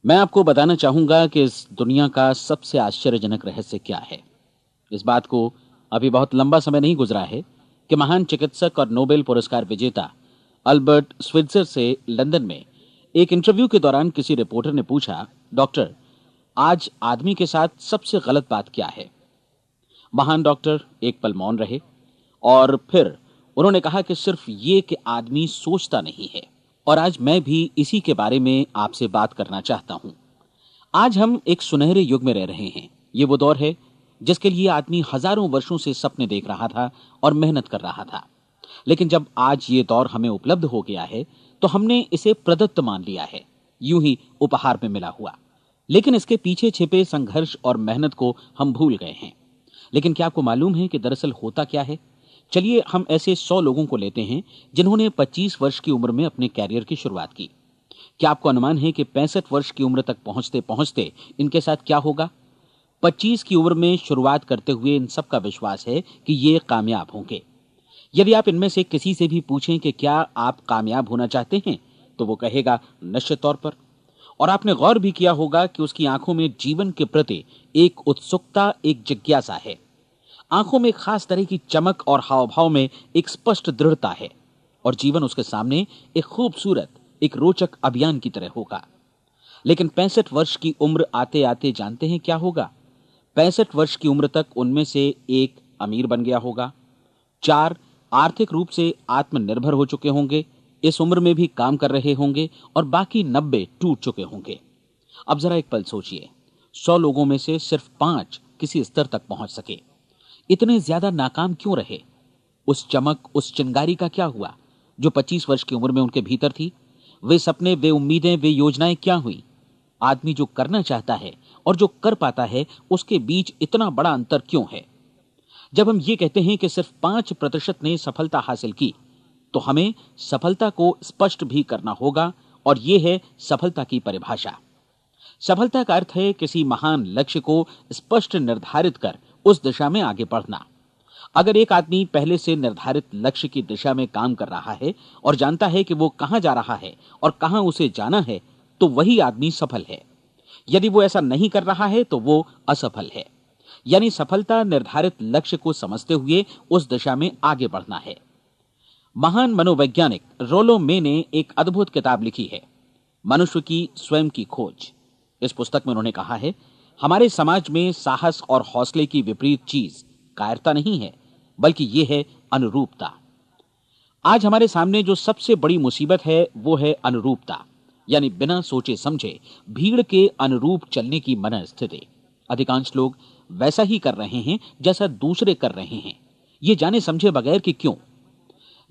मैं आपको बताना चाहूंगा कि इस दुनिया का सबसे आश्चर्यजनक रहस्य क्या है। इस बात को अभी बहुत लंबा समय नहीं गुजरा है कि महान चिकित्सक और नोबेल पुरस्कार विजेता अल्बर्ट स्विट्जर से लंदन में एक इंटरव्यू के दौरान किसी रिपोर्टर ने पूछा, डॉक्टर, आज आदमी के साथ सबसे गलत बात क्या है? महान डॉक्टर एक पल मौन रहे और फिर उन्होंने कहा कि सिर्फ ये कि आदमी सोचता नहीं है। और आज मैं भी इसी के बारे में आपसे बात करना चाहता हूं। आज हम एक सुनहरे युग में रह रहे हैं। ये वो दौर है जिसके लिए आदमी हजारों वर्षों से सपने देख रहा था और मेहनत कर रहा था। लेकिन जब आज ये दौर हमें उपलब्ध हो गया है तो हमने इसे प्रदत्त मान लिया है, यूं ही उपहार में मिला हुआ। लेकिन इसके पीछे छिपे संघर्ष और मेहनत को हम भूल गए हैं। लेकिन क्या आपको मालूम है कि दरअसल होता क्या है? चलिए हम ऐसे 100 लोगों को लेते हैं जिन्होंने 25 वर्ष की उम्र में अपने कैरियर की शुरुआत की। क्या आपको अनुमान है कि 65 वर्ष की उम्र तक पहुंचते पहुंचते इनके साथ क्या होगा? 25 की उम्र में शुरुआत करते हुए इन सब का विश्वास है कि ये कामयाब होंगे। यदि आप इनमें से किसी से भी पूछें कि क्या आप कामयाब होना चाहते हैं, तो वो कहेगा निश्चित तौर पर। और आपने गौर भी किया होगा कि उसकी आंखों में जीवन के प्रति एक उत्सुकता, एक जिज्ञासा है। आंखों में खास तरह की चमक और हाव भाव में एक स्पष्ट दृढ़ता है। और जीवन उसके सामने एक खूबसूरत, एक रोचक अभियान की तरह होगा। लेकिन 65 वर्ष की उम्र आते आते जानते हैं क्या होगा? 65 वर्ष की उम्र तक उनमें से एक अमीर बन गया होगा, 4 आर्थिक रूप से आत्मनिर्भर हो चुके होंगे, इस उम्र में भी काम कर रहे होंगे, और बाकी 90 टूट चुके होंगे। अब जरा एक पल सोचिए, 100 लोगों में से सिर्फ 5 किसी स्तर तक पहुंच सके। इतने ज्यादा नाकाम क्यों रहे? उस चमक, उस चिंगारी का क्या हुआ जो 25 वर्ष की उम्र में उनके भीतर थी? वे सपने, वे उम्मीदें, वे योजनाएं क्या हुई? आदमी जो करना चाहता है और जो कर पाता है, उसके बीच इतना बड़ा अंतर क्यों है? जब हम ये कहते हैं कि सिर्फ 5% ने सफलता हासिल की, तो हमें सफलता को स्पष्ट भी करना होगा। और यह है सफलता की परिभाषा। सफलता का अर्थ है किसी महान लक्ष्य को स्पष्ट निर्धारित कर उस दिशा में आगे बढ़ना। अगर एक आदमी पहले से निर्धारित लक्ष्य की दिशा में काम कर रहा है और जानता है कि वो कहां जा रहा है और कहां उसे जाना है, तो वही आदमी सफल है। यदि वो ऐसा नहीं कर रहा है तो वो असफल है। यानी सफलता निर्धारित लक्ष्य को समझते हुए उस दिशा में आगे बढ़ना है। महान मनोवैज्ञानिक रोलो मे ने एक अद्भुत किताब लिखी है, मनुष्य की स्वयं की खोज। इस पुस्तक में उन्होंने कहा है, हमारे समाज में साहस और हौसले की विपरीत चीज कायरता नहीं है, बल्कि यह है अनुरूपता। आज हमारे सामने जो सबसे बड़ी मुसीबत है वो है अनुरूपता, यानी बिना सोचे समझे भीड़ के अनुरूप चलने की मनस्थिति। अधिकांश लोग वैसा ही कर रहे हैं जैसा दूसरे कर रहे हैं, ये जाने समझे बगैर कि क्यों।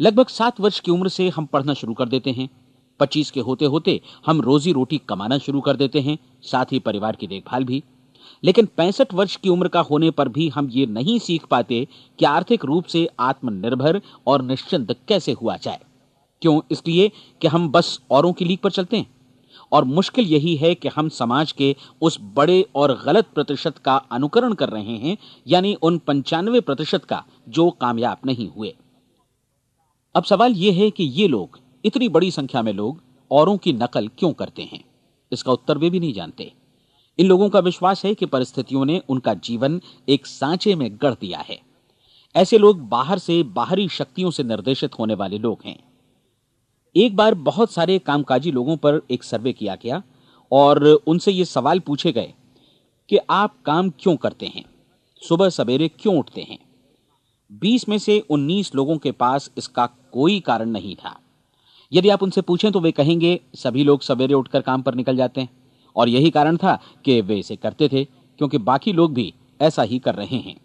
लगभग 7 वर्ष की उम्र से हम पढ़ना शुरू कर देते हैं। 25 के होते होते हम रोजी रोटी कमाना शुरू कर देते हैं, साथ ही परिवार की देखभाल भी। लेकिन 65 वर्ष की उम्र का होने पर भी हम ये नहीं सीख पाते कि आर्थिक रूप से आत्मनिर्भर और निश्चिंत कैसे हुआ जाए। क्यों? इसलिए कि हम बस औरों की लीक पर चलते हैं। और मुश्किल यही है कि हम समाज के उस बड़े और गलत प्रतिशत का अनुकरण कर रहे हैं, यानी उन 95% का जो कामयाब नहीं हुए। अब सवाल यह है कि ये लोग, इतनी बड़ी संख्या में लोग, औरों की नकल क्यों करते हैं? इसका उत्तर वे भी नहीं जानते। इन लोगों का विश्वास है कि परिस्थितियों ने उनका जीवन एक सांचे में गढ़ दिया है। ऐसे लोग बाहर से, बाहरी शक्तियों से निर्देशित होने वाले लोग हैं। एक बार बहुत सारे कामकाजी लोगों पर एक सर्वे किया गया और उनसे ये सवाल पूछे गए कि आप काम क्यों करते हैं, सुबह सवेरे क्यों उठते हैं? 20 में से 19 लोगों के पास इसका कोई कारण नहीं था। यदि आप उनसे पूछें तो वे कहेंगे सभी लोग सवेरे उठकर काम पर निकल जाते हैं, और यही कारण था कि वे इसे करते थे क्योंकि बाकी लोग भी ऐसा ही कर रहे हैं।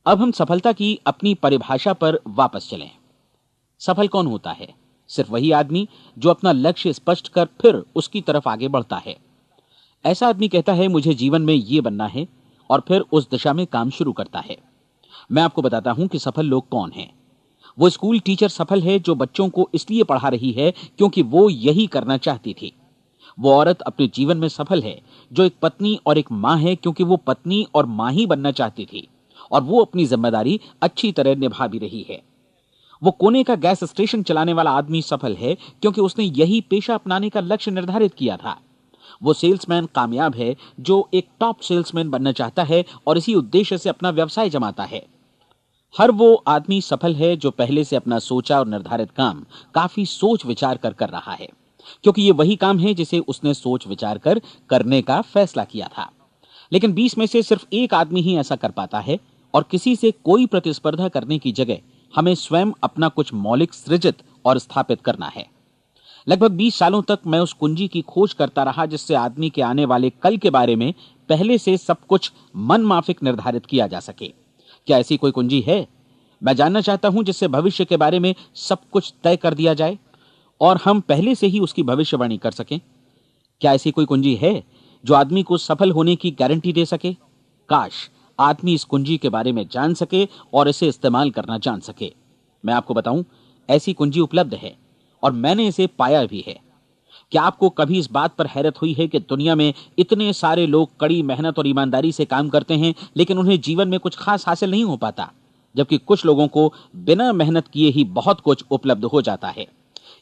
अब हम सफलता की अपनी परिभाषा पर वापस चलें। सफल कौन होता है? सिर्फ वही आदमी जो अपना लक्ष्य स्पष्ट कर फिर उसकी तरफ आगे बढ़ता है। ऐसा आदमी कहता है मुझे जीवन में ये बनना है, और फिर उस दिशा में काम शुरू करता है। मैं आपको बताता हूं कि सफल लोग कौन हैं। वो स्कूल टीचर सफल है जो बच्चों को इसलिए पढ़ा रही है क्योंकि वो यही करना चाहती थी। वो औरत अपने जीवन में सफल है जो एक पत्नी और एक मां है क्योंकि वो पत्नी और मां ही बनना चाहती थी, और वो अपनी जिम्मेदारी अच्छी तरह निभा भी रही है। वो कोने का गैस स्टेशन चलाने वाला आदमी सफल है क्योंकि उसने यही पेशा अपनाने का लक्ष्य निर्धारित किया था। वो सेल्समैन कामयाब है जो एक टॉप सेल्समैन बनना चाहता है और इसी उद्देश्य से अपना व्यवसाय जमाता है। हर वो आदमी सफल है जो पहले से अपना सोचा और निर्धारित काम काफी सोच विचार कर रहा है, क्योंकि ये वही काम है जिसे उसने सोच विचार कर करने का फैसला किया था। लेकिन 20 में से सिर्फ एक आदमी ही ऐसा कर पाता है, और किसी से कोई प्रतिस्पर्धा करने की जगह हमें स्वयं अपना कुछ मौलिक सृजित और स्थापित करना है। लगभग 20 सालों तक मैं उस कुंजी की खोज करता रहा जिससे आदमी के आने वाले कल के बारे में पहले से सब कुछ मन माफिक निर्धारित किया जा सके। क्या ऐसी कोई कुंजी है? मैं जानना चाहता हूं जिससे भविष्य के बारे में सब कुछ तय कर दिया जाए और हम पहले से ही उसकी भविष्यवाणी कर सकें। क्या ऐसी कोई कुंजी है जो आदमी को सफल होने की गारंटी दे सके? काश आदमी इस कुंजी के बारे में जान सके और इसे इस्तेमाल करना जान सके। मैं आपको बताऊं, ऐसी कुंजी उपलब्ध है और मैंने इसे पाया भी है। क्या आपको कभी इस बात पर हैरत हुई है कि दुनिया में इतने सारे लोग कड़ी मेहनत और ईमानदारी से काम करते हैं, लेकिन उन्हें जीवन में कुछ खास हासिल नहीं हो पाता, जबकि कुछ लोगों को बिना मेहनत किए ही बहुत कुछ उपलब्ध हो जाता है।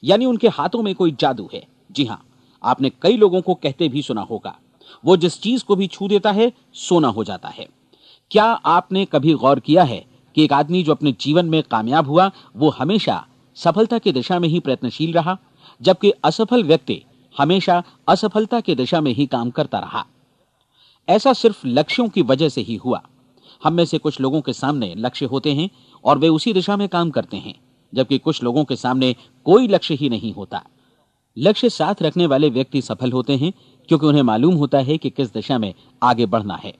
यानी उनके हाथों में कोई जादू है। जी हां, आपने कई लोगों को कहते भी सुना होगा, वो जिस चीज को भी छू देता है सोना हो जाता है। क्या आपने कभी गौर किया है कि एक आदमी जो अपने जीवन में कामयाब हुआ वो हमेशा सफलता की दिशा में ही प्रयत्नशील रहा, जबकि असफल व्यक्ति हमेशा असफलता की दिशा में ही काम करता रहा? ऐसा सिर्फ लक्ष्यों की वजह से ही हुआ। हम में से कुछ लोगों के सामने लक्ष्य होते हैं और वे उसी दिशा में काम करते हैं, जबकि कुछ लोगों के सामने कोई लक्ष्य ही नहीं होता। लक्ष्य साथ रखने वाले व्यक्ति सफल होते हैं क्योंकि उन्हें मालूम होता है कि किस दिशा में आगे बढ़ना है।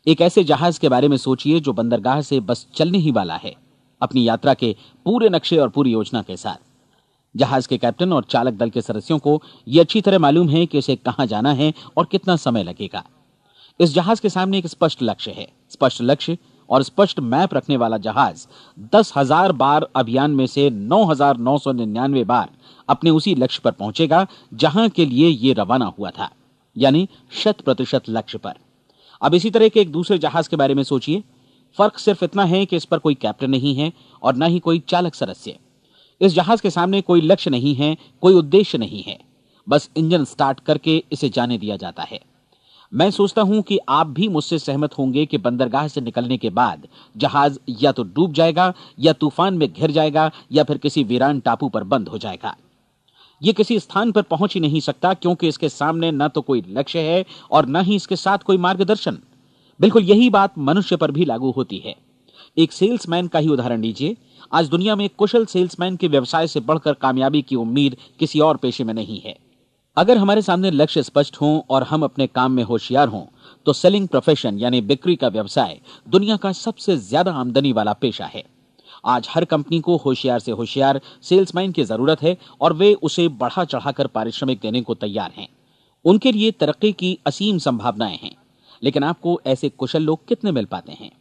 एक ऐसे जहाज के बारे में सोचिए जो बंदरगाह से बस चलने ही वाला है, अपनी यात्रा के पूरे नक्शे और पूरी योजना के साथ। जहाज के कैप्टन और चालक दल के सदस्यों को यह अच्छी तरह मालूम है कि उसे कहां जाना है और कितना समय लगेगा। इस जहाज के सामने एक स्पष्ट लक्ष्य है। स्पष्ट लक्ष्य और स्पष्ट मैप रखने वाला जहाज 10,000 बार अभियान में से 9,999 बार अपने उसी लक्ष्य पर पहुंचेगा जहां के लिए यह रवाना हुआ था, यानी 100% लक्ष्य पर। अब इसी तरह के एक दूसरे जहाज के बारे में सोचिए। फर्क सिर्फ इतना है कि इस पर कोई कैप्टन नहीं है और न ही कोई चालक सदस्य। इस जहाज के सामने कोई लक्ष्य नहीं है, कोई उद्देश्य नहीं है, बस इंजन स्टार्ट करके इसे जाने दिया जाता है। मैं सोचता हूं कि आप भी मुझसे सहमत होंगे कि बंदरगाह से निकलने के बाद जहाज या तो डूब जाएगा या तूफान में घिर जाएगा या फिर किसी वीरान टापू पर बंद हो जाएगा। ये किसी स्थान पर पहुंच ही नहीं सकता क्योंकि इसके सामने न तो कोई लक्ष्य है और न ही इसके साथ कोई मार्गदर्शन। बिल्कुल यही बात मनुष्य पर भी लागू होती है। एक सेल्समैन का ही उदाहरण लीजिए। आज दुनिया में कुशल सेल्समैन के व्यवसाय से बढ़कर कामयाबी की उम्मीद किसी और पेशे में नहीं है। अगर हमारे सामने लक्ष्य स्पष्ट हों और हम अपने काम में होशियार हों तो सेलिंग प्रोफेशन यानी बिक्री का व्यवसाय दुनिया का सबसे ज्यादा आमदनी वाला पेशा है। आज हर कंपनी को होशियार से होशियार सेल्समैन की जरूरत है और वे उसे बढ़ा चढ़ाकर पारिश्रमिक देने को तैयार हैं। उनके लिए तरक्की की असीम संभावनाएं हैं, लेकिन आपको ऐसे कुशल लोग कितने मिल पाते हैं?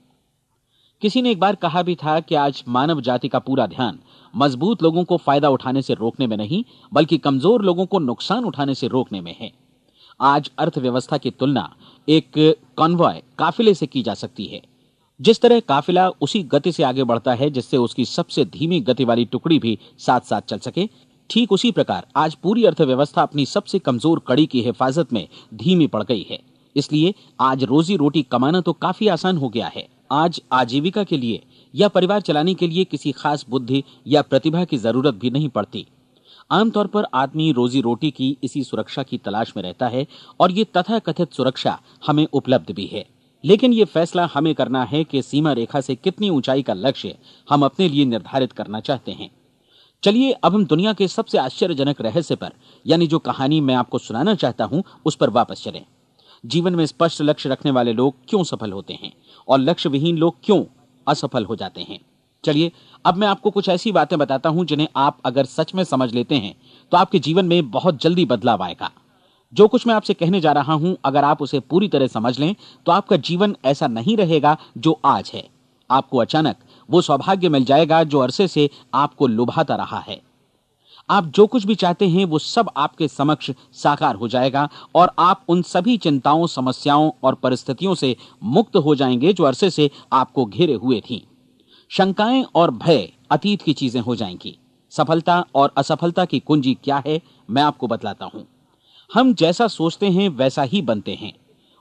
किसी ने एक बार कहा भी था कि आज मानव जाति का पूरा ध्यान मजबूत लोगों को फायदा उठाने से रोकने में नहीं, बल्कि कमजोर लोगों को नुकसान उठाने से रोकने में है। आज अर्थव्यवस्था की तुलना एक कॉन्वॉय काफिले से की जा सकती है। जिस तरह काफिला उसी गति से आगे बढ़ता है जिससे उसकी सबसे धीमी गति वाली टुकड़ी भी साथ साथ चल सके, ठीक उसी प्रकार आज पूरी अर्थव्यवस्था अपनी सबसे कमजोर कड़ी की हिफाजत में धीमी पड़ गई है। इसलिए आज रोजी रोटी कमाना तो काफी आसान हो गया है। आज आजीविका के लिए या परिवार चलाने के लिए किसी खास बुद्धि या प्रतिभा की जरूरत भी नहीं पड़ती। आमतौर पर आदमी रोजी रोटी की इसी सुरक्षा की तलाश में रहता है और ये तथाकथित सुरक्षा हमें उपलब्ध भी है। लेकिन ये फैसला हमें करना है कि सीमा रेखा से कितनी ऊंचाई का लक्ष्य हम अपने लिए निर्धारित करना चाहते हैं। चलिए अब हम दुनिया के सबसे आश्चर्यजनक रहस्य पर, यानी जो कहानी मैं आपको सुनाना चाहता हूं, उस पर वापस चलें। जीवन में स्पष्ट लक्ष्य रखने वाले लोग क्यों सफल होते हैं और लक्ष्य विहीन लोग क्यों असफल हो जाते हैं? चलिए अब मैं आपको कुछ ऐसी बातें बताता हूं जिन्हें आप अगर सच में समझ लेते हैं तो आपके जीवन में बहुत जल्दी बदलाव आएगा। जो कुछ मैं आपसे कहने जा रहा हूं, अगर आप उसे पूरी तरह समझ लें तो आपका जीवन ऐसा नहीं रहेगा जो आज है। आपको अचानक वो सौभाग्य मिल जाएगा जो अरसे से आपको लुभाता रहा है। आप जो कुछ भी चाहते हैं वो सब आपके समक्ष साकार हो जाएगा और आप उन सभी चिंताओं, समस्याओं और परिस्थितियों से मुक्त हो जाएंगे जो अरसे से आपको घेरे हुए थीं। शंकाएं और भय अतीत की चीजें हो जाएंगी। सफलता और असफलता की कुंजी क्या है, मैं आपको बतलाता हूं। हम जैसा सोचते हैं वैसा ही बनते हैं।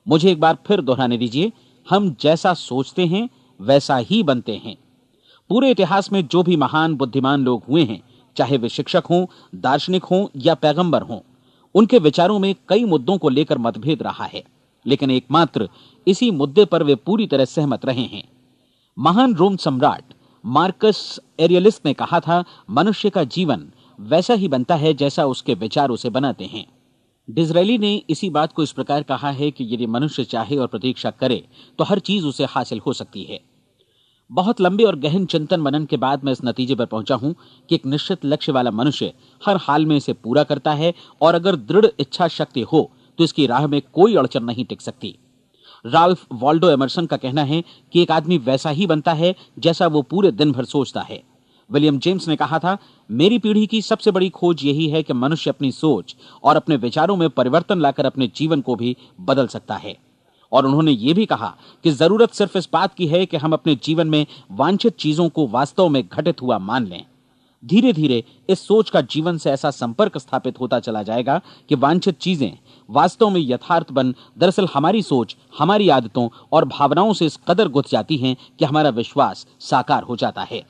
मुझे एक बार फिर दोहराने दीजिए, हम जैसा सोचते हैं वैसा ही बनते हैं। पूरे इतिहास में जो भी महान बुद्धिमान लोग हुए हैं, चाहे वे शिक्षक हों, दार्शनिक हों या पैगंबर हों, उनके विचारों में कई मुद्दों को लेकर मतभेद रहा है, लेकिन एकमात्र इसी मुद्दे पर वे पूरी तरह सहमत रहे हैं। महान रोम सम्राट मार्कस एरियलिस ने कहा था, मनुष्य का जीवन वैसा ही बनता है जैसा उसके विचार उसे बनाते हैं। डिज़रायली ने इसी बात को इस प्रकार कहा है कि यदि मनुष्य चाहे और प्रतीक्षा करे तो हर चीज उसे हासिल हो सकती है। बहुत लंबे और गहन चिंतन मनन के बाद मैं इस नतीजे पर पहुंचा हूं कि एक निश्चित लक्ष्य वाला मनुष्य हर हाल में इसे पूरा करता है, और अगर दृढ़ इच्छा शक्ति हो तो इसकी राह में कोई अड़चन नहीं टिक सकती। राल्फ वॉल्डो एमर्सन का कहना है कि एक आदमी वैसा ही बनता है जैसा वो पूरे दिन भर सोचता है। विलियम जेम्स ने कहा था, मेरी पीढ़ी की सबसे बड़ी खोज यही है कि मनुष्य अपनी सोच और अपने विचारों में परिवर्तन लाकर अपने जीवन को भी बदल सकता है। और उन्होंने ये भी कहा कि जरूरत सिर्फ इस बात की है कि हम अपने जीवन में वांछित चीजों को वास्तव में घटित हुआ मान लें। धीरे धीरे इस सोच का जीवन से ऐसा संपर्क स्थापित होता चला जाएगा कि वांछित चीजें वास्तव में यथार्थ बन दरअसल हमारी सोच, हमारी आदतों और भावनाओं से इस कदर गुथ जाती हैं कि हमारा विश्वास साकार हो जाता है।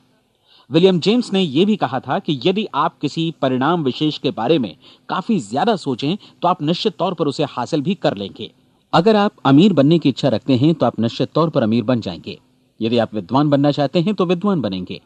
विलियम जेम्स ने यह भी कहा था कि यदि आप किसी परिणाम विशेष के बारे में काफी ज्यादा सोचें तो आप निश्चित तौर पर उसे हासिल भी कर लेंगे। अगर आप अमीर बनने की इच्छा रखते हैं तो आप निश्चित तौर पर अमीर बन जाएंगे। यदि आप विद्वान बनना चाहते हैं तो विद्वान बनेंगे।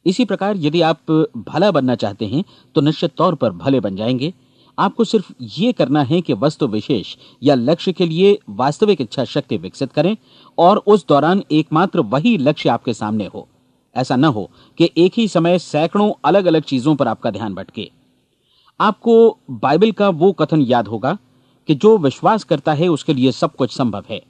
इसी प्रकार यदि आप भला बनना चाहते हैं तो निश्चित तौर पर भले बन जाएंगे। आपको सिर्फ ये करना है कि वस्तु विशेष या लक्ष्य के लिए वास्तविक इच्छा शक्ति विकसित करें, और उस दौरान एकमात्र वही लक्ष्य आपके सामने हो। ऐसा न हो कि एक ही समय सैकड़ों अलग अलग चीजों पर आपका ध्यान भटके। आपको बाइबल का वो कथन याद होगा कि जो विश्वास करता है उसके लिए सब कुछ संभव है।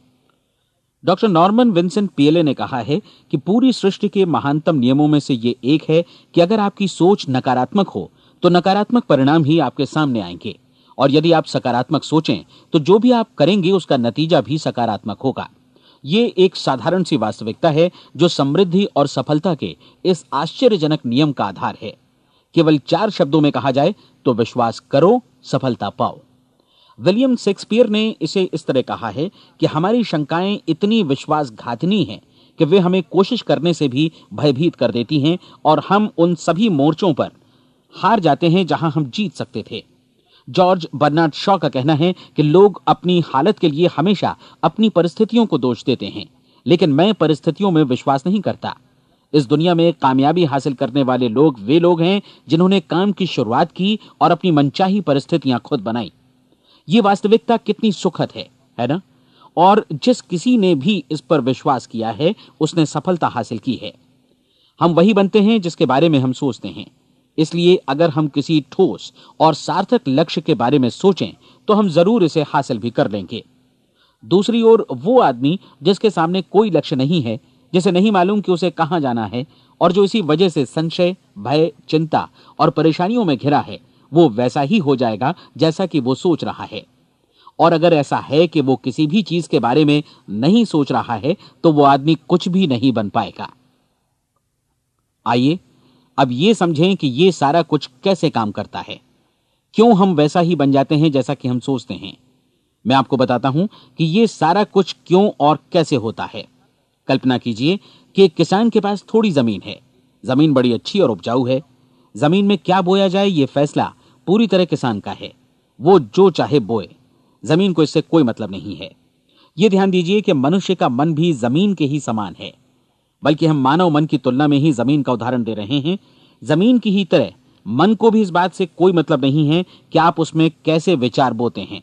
डॉक्टर नॉर्मन विंसेंट पीएले ने कहा है कि पूरी सृष्टि के महानतम नियमों में से ये एक है कि अगर आपकी सोच नकारात्मक हो तो नकारात्मक परिणाम ही आपके सामने आएंगे, और यदि आप सकारात्मक सोचें तो जो भी आप करेंगे उसका नतीजा भी सकारात्मक होगा। ये एक साधारण सी वास्तविकता है जो समृद्धि और सफलता के इस आश्चर्यजनक नियम का आधार है। केवल 4 शब्दों में कहा जाए तो विश्वास करो, सफलता पाओ। विलियम शेक्सपियर ने इसे इस तरह कहा है कि हमारी शंकाएं इतनी विश्वासघातिनी हैं कि वे हमें कोशिश करने से भी भयभीत कर देती हैं, और हम उन सभी मोर्चों पर हार जाते हैं जहां हम जीत सकते थे। जॉर्ज बर्नार्ड शॉ का कहना है कि लोग अपनी हालत के लिए हमेशा अपनी परिस्थितियों को दोष देते हैं, लेकिन मैं परिस्थितियों में विश्वास नहीं करता। इस दुनिया में कामयाबी हासिल करने वाले लोग वे लोग हैं जिन्होंने काम की शुरुआत की और अपनी मनचाही परिस्थितियां खुद बनाई। ये वास्तविकता कितनी सुखद है ना? और जिस किसी ने भी इस पर विश्वास किया है उसने सफलता हासिल की है। हम वही बनते हैं जिसके बारे में हम सोचते हैं। इसलिए अगर हम किसी ठोस और सार्थक लक्ष्य के बारे में सोचें तो हम जरूर इसे हासिल भी कर लेंगे। दूसरी ओर वो आदमी जिसके सामने कोई लक्ष्य नहीं है, जिसे नहीं मालूम कि उसे कहां जाना है, और जो इसी वजह से संशय, भय, चिंता और परेशानियों में घिरा है, वो वैसा ही हो जाएगा जैसा कि वो सोच रहा है। और अगर ऐसा है कि वो किसी भी चीज के बारे में नहीं सोच रहा है तो वो आदमी कुछ भी नहीं बन पाएगा। आइए अब ये समझें कि ये सारा कुछ कैसे काम करता है, क्यों हम वैसा ही बन जाते हैं जैसा कि हम सोचते हैं। मैं आपको बताता हूं कि ये सारा कुछ क्यों और कैसे होता है। कल्पना कीजिए कि एक किसान के पास थोड़ी जमीन है। जमीन बड़ी अच्छी और उपजाऊ है। जमीन में क्या बोया जाए ये फैसला पूरी तरह किसान का है। वो जो चाहे बोए, जमीन को इससे कोई मतलब नहीं है। ये ध्यान दीजिए कि मनुष्य का मन भी जमीन के ही समान है, बल्कि हम मानव मन की तुलना में ही जमीन का उदाहरण दे रहे हैं। जमीन की ही तरह मन को भी इस बात से कोई मतलब नहीं है कि आप उसमें कैसे विचार बोते हैं।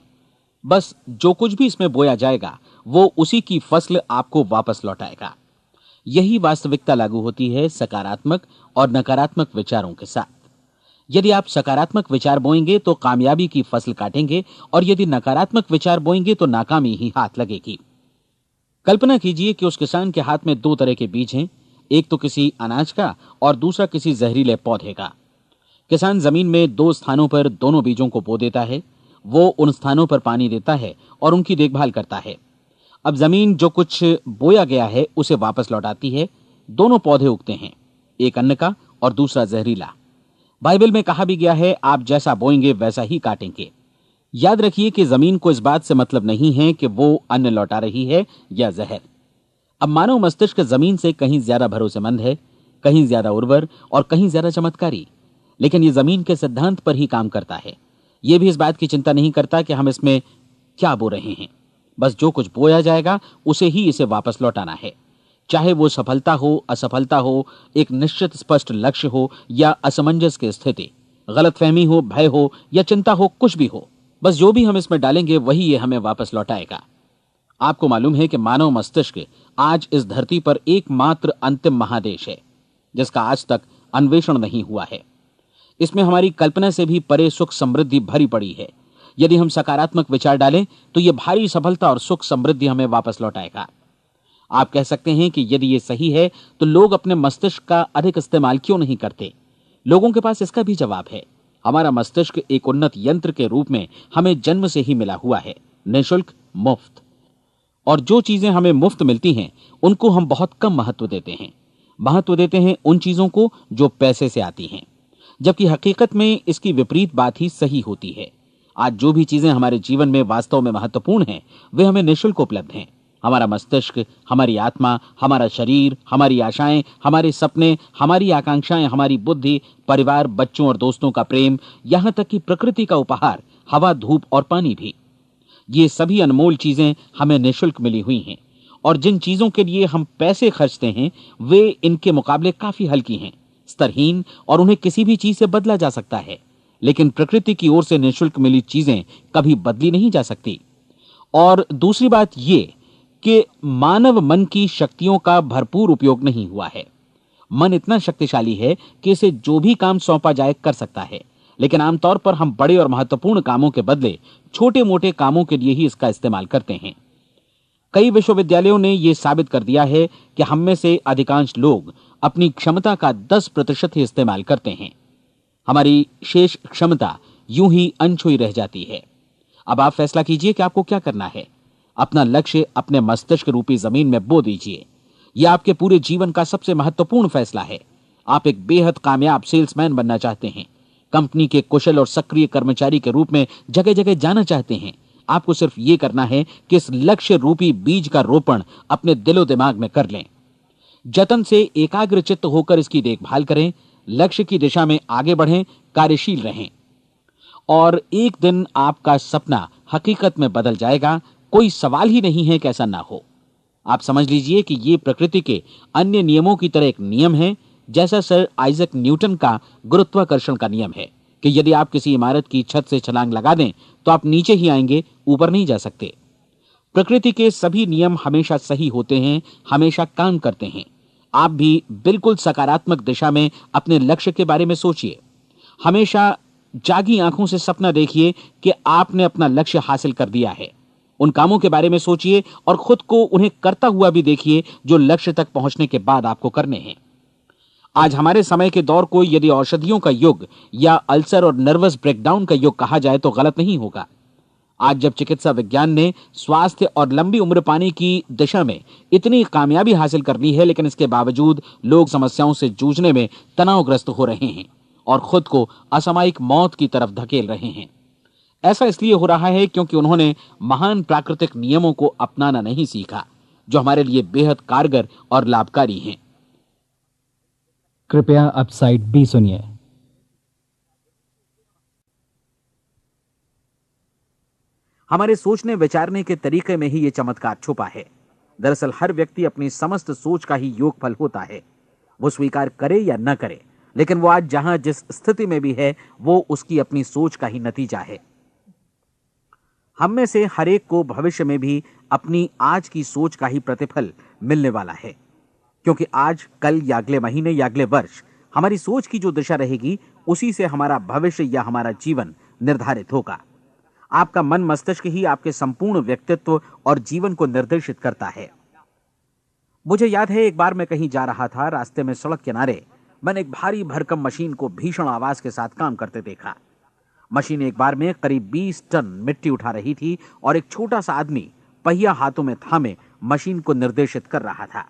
बस जो कुछ भी इसमें बोया जाएगा वो उसी की फसल आपको वापस लौटाएगा। यही वास्तविकता लागू होती है सकारात्मक और नकारात्मक विचारों के साथ। यदि आप सकारात्मक विचार बोएंगे तो कामयाबी की फसल काटेंगे, और यदि नकारात्मक विचार बोएंगे तो नाकामी ही हाथ लगेगी। कल्पना कीजिए कि उस किसान के हाथ में 2 तरह के बीज हैं, एक तो किसी अनाज का और दूसरा किसी जहरीले पौधे का। किसान जमीन में 2 स्थानों पर दोनों बीजों को बो देता है। वो उन स्थानों पर पानी देता है और उनकी देखभाल करता है। अब जमीन जो कुछ बोया गया है उसे वापस लौटाती है। दोनों पौधे उगते हैं, एक अन्न का और दूसरा जहरीला। बाइबल में कहा भी गया है, आप जैसा बोएंगे वैसा ही काटेंगे। याद रखिए कि जमीन को इस बात से मतलब नहीं है कि वो अन्न लौटा रही है या जहर। अब मानव मस्तिष्क जमीन से कहीं ज्यादा भरोसेमंद है, कहीं ज्यादा उर्वर और कहीं ज्यादा चमत्कारी, लेकिन ये जमीन के सिद्धांत पर ही काम करता है। ये भी इस बात की चिंता नहीं करता कि हम इसमें क्या बो रहे हैं। बस जो कुछ बोया जाएगा उसे ही इसे वापस लौटाना है, चाहे वो सफलता हो, असफलता हो, एक निश्चित स्पष्ट लक्ष्य हो या असमंजस की स्थिति, गलतफहमी हो, भय हो या चिंता हो, कुछ भी हो। बस जो भी हम इसमें डालेंगे वही ये हमें वापस लौटाएगा। आपको मालूम है कि मानव मस्तिष्क आज इस धरती पर एकमात्र अंतिम महादेश है जिसका आज तक अन्वेषण नहीं हुआ है। इसमें हमारी कल्पना से भी परे सुख समृद्धि भरी पड़ी है। यदि हम सकारात्मक विचार डालें तो यह भारी सफलता और सुख समृद्धि हमें वापस लौटाएगा। आप कह सकते हैं कि यदि यह सही है तो लोग अपने मस्तिष्क का अधिक इस्तेमाल क्यों नहीं करते? लोगों के पास इसका भी जवाब है। हमारा मस्तिष्क एक उन्नत यंत्र के रूप में हमें जन्म से ही मिला हुआ है, निःशुल्क, मुफ्त। और जो चीजें हमें मुफ्त मिलती हैं उनको हम बहुत कम महत्व देते हैं। महत्व देते हैं उन चीजों को जो पैसे से आती हैं, जबकि हकीकत में इसकी विपरीत बात ही सही होती है। आज जो भी चीजें हमारे जीवन में वास्तव में महत्वपूर्ण हैं वे हमें निःशुल्क उपलब्ध हैं। हमारा मस्तिष्क, हमारी आत्मा, हमारा शरीर, हमारी आशाएं, हमारे सपने, हमारी आकांक्षाएं, हमारी बुद्धि, परिवार, बच्चों और दोस्तों का प्रेम, यहां तक कि प्रकृति का उपहार, हवा, धूप और पानी भी। ये सभी अनमोल चीजें हमें निःशुल्क मिली हुई हैं, और जिन चीजों के लिए हम पैसे खर्चते हैं वे इनके मुकाबले काफी हल्की हैं, स्तरहीन, और उन्हें किसी भी चीज से बदला जा सकता है। लेकिन प्रकृति की ओर से निःशुल्क मिली चीजें कभी बदली नहीं जा सकती। और दूसरी बात यह कि मानव मन की शक्तियों का भरपूर उपयोग नहीं हुआ है। मन इतना शक्तिशाली है कि इसे जो भी काम सौंपा जाए कर सकता है, लेकिन आमतौर पर हम बड़े और महत्वपूर्ण कामों के बदले छोटे मोटे कामों के लिए ही इसका इस्तेमाल करते हैं। कई विश्वविद्यालयों ने यह साबित कर दिया है कि हम में से अधिकांश लोग अपनी क्षमता का 10% ही इस्तेमाल करते हैं। हमारी शेष क्षमता यूं ही अनछुई रह जाती है। अब आप फैसला कीजिए कि आपको क्या करना है। अपना लक्ष्य अपने मस्तिष्क रूपी जमीन में बो दीजिए। यह आपके पूरे जीवन का सबसे महत्वपूर्ण फैसला है। आप एक बेहद कामयाब सेल्समैन बनना चाहते हैं, कंपनी के कुशल और सक्रिय कर्मचारी के रूप में जगह जगह जाना चाहते हैं। आपको सिर्फ यह करना है कि इस लक्ष्य रूपी बीज का रोपण अपने दिलो दिमाग में कर लें। जतन से एकाग्रचित्त होकर इसकी देखभाल करें, लक्ष्य की दिशा में आगे बढ़ें, कार्यशील रहें, और एक दिन आपका सपना हकीकत में बदल जाएगा। कोई सवाल ही नहीं है कि ऐसा ना हो। आप समझ लीजिए कि यह प्रकृति के अन्य नियमों की तरह एक नियम है, जैसा सर आइजक न्यूटन का गुरुत्वाकर्षण का नियम है कि यदि आप किसी इमारत की छत से छलांग लगा दें तो आप नीचे ही आएंगे, ऊपर नहीं जा सकते। प्रकृति के सभी नियम हमेशा सही होते हैं, हमेशा काम करते हैं। आप भी बिल्कुल सकारात्मक दिशा में अपने लक्ष्य के बारे में सोचिए। हमेशा जागी आंखों से सपना देखिए कि आपने अपना लक्ष्य हासिल कर दिया है। उन कामों के बारे में सोचिए और खुद को उन्हें करता हुआ भी देखिए जो लक्ष्य तक पहुंचने के बाद आपको करने हैं। आज हमारे समय के दौर को यदि औषधियों का युग या अल्सर और नर्वस ब्रेकडाउन का युग कहा जाए तो गलत नहीं होगा। आज जब चिकित्सा विज्ञान ने स्वास्थ्य और लंबी उम्र पाने की दिशा में इतनी कामयाबी हासिल कर ली है, लेकिन इसके बावजूद लोग समस्याओं से जूझने में तनावग्रस्त हो रहे हैं और खुद को असामयिक मौत की तरफ धकेल रहे हैं। ऐसा इसलिए हो रहा है क्योंकि उन्होंने महान प्राकृतिक नियमों को अपनाना नहीं सीखा, जो हमारे लिए बेहद कारगर और लाभकारी हैं। कृपया अब साइड बी सुनिए। हमारे सोचने विचारने के तरीके में ही ये चमत्कार छुपा है। दरअसल हर व्यक्ति अपनी समस्त सोच का ही योगफल होता है। वो स्वीकार करे या न करे, लेकिन वो आज जहां जिस स्थिति में भी है वो उसकी अपनी सोच का ही नतीजा है। हम में से हर एक को भविष्य में भी अपनी आज की सोच का ही प्रतिफल मिलने वाला है, क्योंकि आज, कल या अगले महीने या अगले वर्ष हमारी सोच की जो दिशा रहेगी उसी से हमारा भविष्य या हमारा जीवन निर्धारित होगा। आपका मन मस्तिष्क ही आपके संपूर्ण व्यक्तित्व और जीवन को निर्देशित करता है। मुझे याद है एक बार मैं कहीं जा रहा था, रास्ते में सड़क किनारे मैंने एक भारी भरकम मशीन को भीषण आवाज के साथ काम करते देखा। मशीन एक बार में करीब 20 टन मिट्टी उठा रही थी और एक छोटा सा आदमी पहिया हाथों में थामे मशीन को निर्देशित कर रहा था।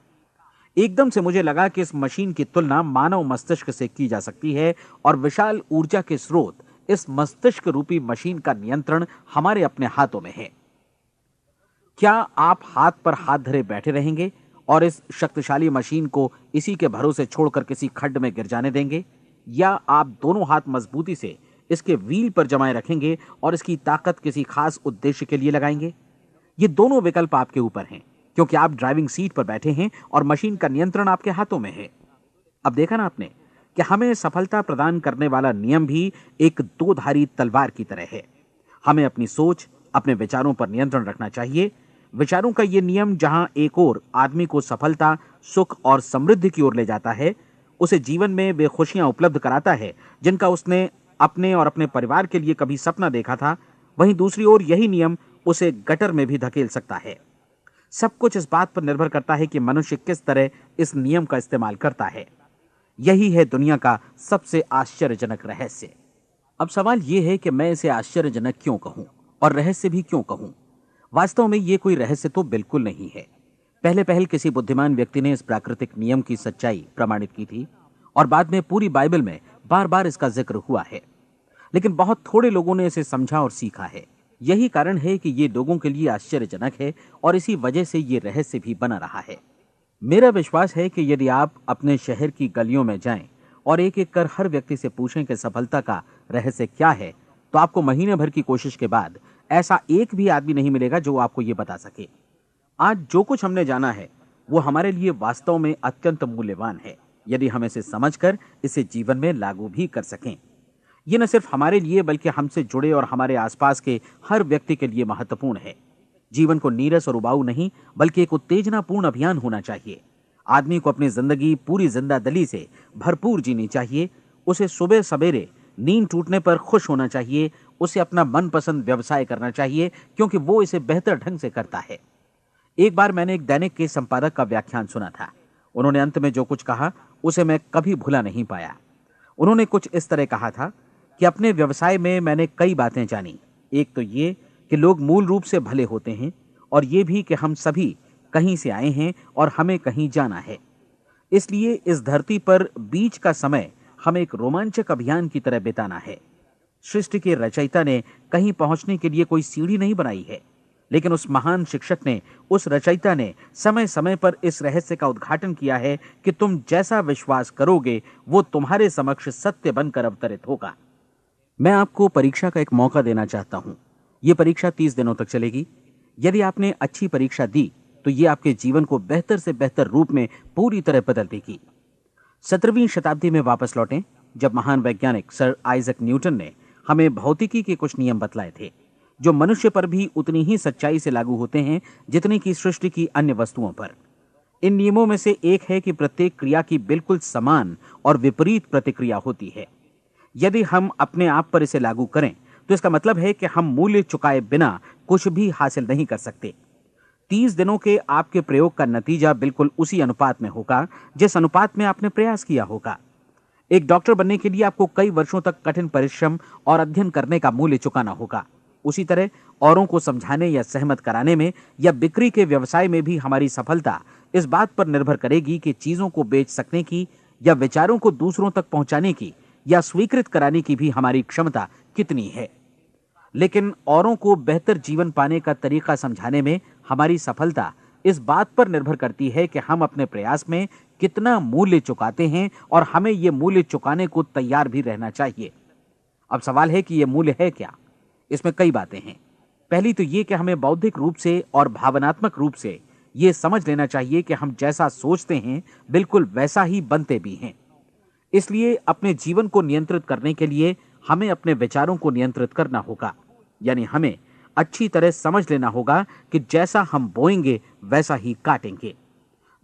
एकदम से मुझे लगा कि इस मशीन की तुलना मानव मस्तिष्क से की जा सकती है और विशाल ऊर्जा के स्रोत इस मस्तिष्क रूपी मशीन का नियंत्रण हमारे अपने हाथों में है। क्या आप हाथ पर हाथ धरे बैठे रहेंगे और इस शक्तिशाली मशीन को इसी के भरोसे छोड़कर किसी खड्ड में गिर जाने देंगे, या आप दोनों हाथ मजबूती से इसके व्हील पर जमाए रखेंगे और इसकी ताकत किसी खास उद्देश्य के लिए लगाएंगे? ये दोनों विकल्प आपके ऊपर हैं, क्योंकि आप ड्राइविंग सीट पर बैठे हैं और मशीन का नियंत्रण आपके हाथों में है। अब देखा ना आपने कि हमें सफलता प्रदान करने वाला नियम भी एक दो-धारी तलवार की तरह है। हमें अपनी सोच, अपने विचारों पर नियंत्रण रखना चाहिए। विचारों का ये नियम जहां एक ओर आदमी को सफलता, सुख और समृद्धि की ओर ले जाता है, उसे जीवन में वे खुशियां उपलब्ध कराता है जिनका उसने अपने और अपने परिवार के लिए कभी सपना देखा था, वहीं दूसरी ओर यही नियम उसे गटर में भी धकेल सकता है। सब कुछ इस बात पर निर्भर करता है कि मनुष्य किस तरह इस नियम का इस्तेमाल करता है। यही है दुनिया का सबसे आश्चर्यजनक रहस्य। अब सवाल यह है कि मैं इसे आश्चर्यजनक क्यों कहूं और रहस्य भी क्यों कहूं? वास्तव में यह कोई रहस्य तो बिल्कुल नहीं है। पहले पहल किसी बुद्धिमान व्यक्ति ने इस प्राकृतिक नियम की सच्चाई प्रमाणित की थी और बाद में पूरी बाइबल में बार बार इसका जिक्र हुआ है, लेकिन बहुत थोड़े लोगों ने इसे समझा और सीखा है। यही कारण है कि ये लोगों के लिए आश्चर्यजनक है और इसी वजह से ये रहस्य भी बना रहा है। मेरा विश्वास है कि यदि आप अपने शहर की गलियों में जाएं और एक एक कर हर व्यक्ति से पूछें कि सफलता का रहस्य क्या है, तो आपको महीने भर की कोशिश के बाद ऐसा एक भी आदमी नहीं मिलेगा जो आपको ये बता सके। आज जो कुछ हमने जाना है वो हमारे लिए वास्तव में अत्यंत मूल्यवान है, यदि हम इसे समझकर इसे जीवन में लागू भी कर सकें। ये न सिर्फ हमारे लिए बल्कि हमसे जुड़े और हमारे आसपास के हर व्यक्ति के लिए महत्वपूर्ण है। जीवन को नीरस और उबाऊ नहीं बल्कि एक उत्तेजनापूर्ण अभियान होना चाहिए। आदमी को अपनी जिंदगी पूरी जिंदादिली से भरपूर जीनी चाहिए। उसे सुबह सवेरे नींद टूटने पर खुश होना चाहिए। उसे अपना मनपसंद व्यवसाय करना चाहिए, क्योंकि वो इसे बेहतर ढंग से करता है। एक बार मैंने एक दैनिक के संपादक का व्याख्यान सुना था। उन्होंने अंत में जो कुछ कहा उसे मैं कभी भुला नहीं पाया। उन्होंने कुछ इस तरह कहा था कि अपने व्यवसाय में मैंने कई बातें जानी। एक तो ये कि लोग मूल रूप से भले होते हैं, और ये भी कि हम सभी कहीं से आए हैं और हमें कहीं जाना है। इसलिए इस धरती पर बीच का समय हमें एक रोमांचक अभियान की तरह बिताना है। सृष्टि के रचयिता ने कहीं पहुंचने के लिए कोई सीढ़ी नहीं बनाई है, लेकिन उस महान शिक्षक ने, उस रचयिता ने समय समय पर इस रहस्य का उद्घाटन किया है कि तुम जैसा विश्वास करोगे वो तुम्हारे समक्ष सत्य बनकर अवतरित होगा। मैं आपको परीक्षा का एक मौका देना चाहता हूं। यह परीक्षा 30 दिनों तक चलेगी। यदि आपने अच्छी परीक्षा दी तो ये आपके जीवन को बेहतर से बेहतर रूप में पूरी तरह बदल देगी। 17वीं शताब्दी में वापस लौटें, जब महान वैज्ञानिक सर आइजक न्यूटन ने हमें भौतिकी के कुछ नियम बतलाए थे, जो मनुष्य पर भी उतनी ही सच्चाई से लागू होते हैं जितनी कि सृष्टि की अन्य वस्तुओं पर। इन नियमों में से एक है कि प्रत्येक क्रिया की बिल्कुल समान और विपरीत प्रतिक्रिया होती है। यदि हम अपने आप पर इसे लागू करें तो इसका मतलब है कि हम मूल्य चुकाए बिना कुछ भी हासिल नहीं कर सकते। 30 दिनों के आपके प्रयोग का नतीजा बिल्कुल उसी अनुपात में होगा जिस अनुपात में आपने प्रयास किया होगा। एक डॉक्टर बनने के लिए आपको कई वर्षों तक कठिन परिश्रम और अध्ययन करने का मूल्य चुकाना होगा। उसी तरह औरों को समझाने या सहमत कराने में या बिक्री के व्यवसाय में भी हमारी सफलता इस बात पर निर्भर करेगी कि चीजों को बेच सकने की या विचारों को दूसरों तक पहुंचाने की या स्वीकृत कराने की भी हमारी क्षमता कितनी है। लेकिन औरों को बेहतर जीवन पाने का तरीका समझाने में हमारी सफलता इस बात पर निर्भर करती है कि हम अपने प्रयास में कितना मूल्य चुकाते हैं, और हमें यह मूल्य चुकाने को तैयार भी रहना चाहिए। अब सवाल है कि यह मूल्य है क्या? इसमें कई बातें हैं। पहली तो यह कि हमें बौद्धिक रूप से और भावनात्मक रूप से यह समझ लेना चाहिए कि हम जैसा सोचते हैं बिल्कुल वैसा ही बनते भी हैं। इसलिए अपने जीवन को नियंत्रित करने के लिए हमें अपने विचारों को नियंत्रित करना होगा। यानी हमें अच्छी तरह समझ लेना होगा कि जैसा हम बोएंगे वैसा ही काटेंगे।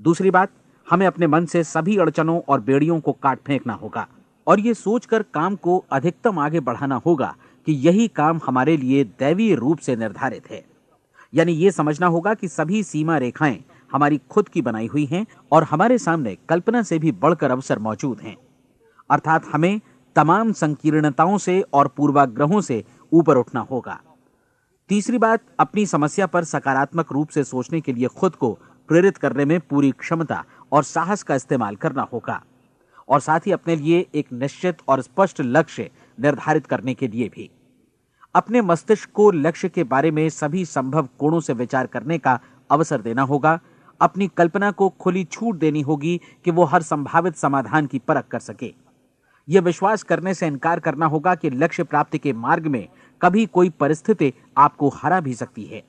दूसरी बात, हमें अपने मन से सभी अड़चनों और बेड़ियों को काट फेंकना होगा और ये सोचकर काम को अधिकतम आगे बढ़ाना होगा कि यही काम हमारे लिए दैवीय रूप से निर्धारित है। यानी ये समझना होगा कि सभी सीमा रेखाएं हमारी खुद की बनाई हुई हैं और हमारे सामने कल्पना से भी बढ़कर अवसर मौजूद हैं। अर्थात हमें तमाम संकीर्णताओं से और पूर्वाग्रहों से ऊपर उठना होगा। तीसरी बात, अपनी समस्या पर सकारात्मक रूप से सोचने के लिए खुद को प्रेरित करने में पूरी क्षमता और साहस का इस्तेमाल करना होगा, और साथ ही अपने लिए एक निश्चित और स्पष्ट लक्ष्य निर्धारित करने के लिए भी। अपने मस्तिष्क को लक्ष्य के बारे में सभी संभव कोणों से विचार करने का अवसर देना होगा। अपनी कल्पना को खुली छूट देनी होगी कि वो हर संभावित समाधान की परख कर सके। यह विश्वास करने से इनकार करना होगा कि लक्ष्य प्राप्ति के मार्ग में कभी कोई परिस्थिति आपको हरा भी सकती है।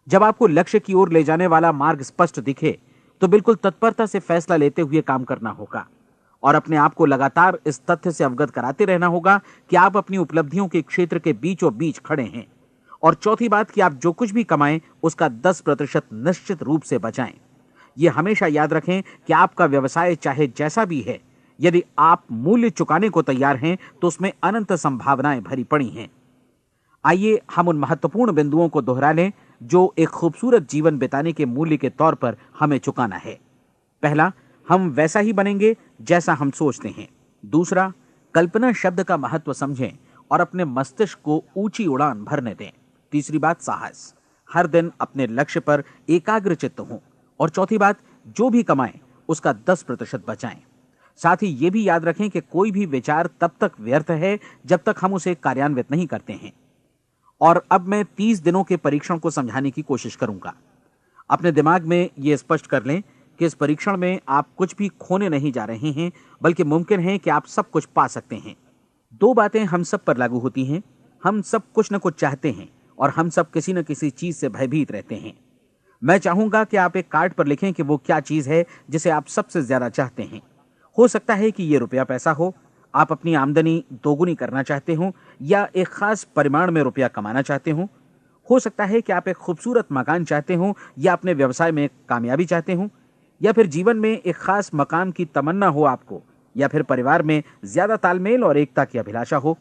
जब आपको लक्ष्य की ओर ले जाने वाला मार्ग स्पष्ट दिखे तो बिल्कुल तत्परता से फैसला लेते हुए काम करना होगा और अपने आप को लगातार इस तथ्य से अवगत कराते रहना होगा कि आप अपनी उपलब्धियों के क्षेत्र के बीचों बीच खड़े हैं। और चौथी बात कि आप जो कुछ भी कमाएं उसका 10% निश्चित रूप से बचाएं। यह हमेशा याद रखें कि आपका व्यवसाय चाहे जैसा भी है, यदि आप मूल्य चुकाने को तैयार हैं तो उसमें अनंत संभावनाएं भरी पड़ी हैं। आइए हम उन महत्वपूर्ण बिंदुओं को दोहरा लें जो एक खूबसूरत जीवन बिताने के मूल्य के तौर पर हमें चुकाना है। पहला, हम वैसा ही बनेंगे जैसा हम सोचते हैं। दूसरा, कल्पना शब्द का महत्व समझें और अपने मस्तिष्क को ऊंची उड़ान भरने दें। तीसरी बात, साहस, हर दिन अपने लक्ष्य पर एकाग्र चित्त हों। और चौथी बात, जो भी कमाएं उसका 10% बचाएं। साथ ही ये भी याद रखें कि कोई भी विचार तब तक व्यर्थ है जब तक हम उसे कार्यान्वित नहीं करते हैं। और अब मैं 30 दिनों के परीक्षण को समझाने की कोशिश करूंगा। अपने दिमाग में यह स्पष्ट कर लें कि इस परीक्षण में आप कुछ भी खोने नहीं जा रहे हैं, बल्कि मुमकिन है कि आप सब कुछ पा सकते हैं। दो बातें हम सब पर लागू होती हैं। हम सब कुछ न कुछ चाहते हैं और हम सब किसी न किसी चीज से भयभीत रहते हैं। मैं चाहूंगा कि आप एक कार्ड पर लिखें कि वो क्या चीज है जिसे आप सबसे ज्यादा चाहते हैं। हो सकता है कि ये रुपया पैसा हो, आप अपनी आमदनी दोगुनी करना चाहते हो, या एक खास परिमाण में रुपया कमाना चाहते हो सकता है कि आप एक खूबसूरत मकान चाहते हो, या अपने व्यवसाय में कामयाबी चाहते हो, या फिर जीवन में एक खास मकाम की तमन्ना हो आपको, या फिर परिवार में ज्यादा तालमेल और एकता की अभिलाषा हो।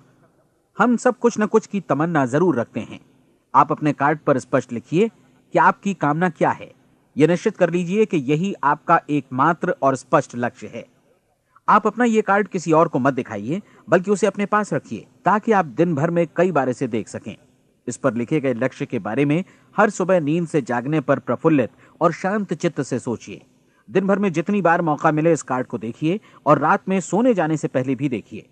हम सब कुछ न कुछ की तमन्ना जरूर रखते हैं। आप अपने कार्ड पर स्पष्ट लिखिए कि आपकी कामना क्या है। यह निश्चित कर लीजिए कि यही आपका एकमात्र और स्पष्ट लक्ष्य है। आप अपना यह कार्ड किसी और को मत दिखाइए, बल्कि उसे अपने पास रखिए ताकि आप दिन भर में कई बार इसे देख सकें। इस पर लिखे गए लक्ष्य के बारे में हर सुबह नींद से जागने पर प्रफुल्लित और शांत चित्त से सोचिए। दिन भर में जितनी बार मौका मिले इस कार्ड को देखिए और रात में सोने जाने से पहले भी देखिए।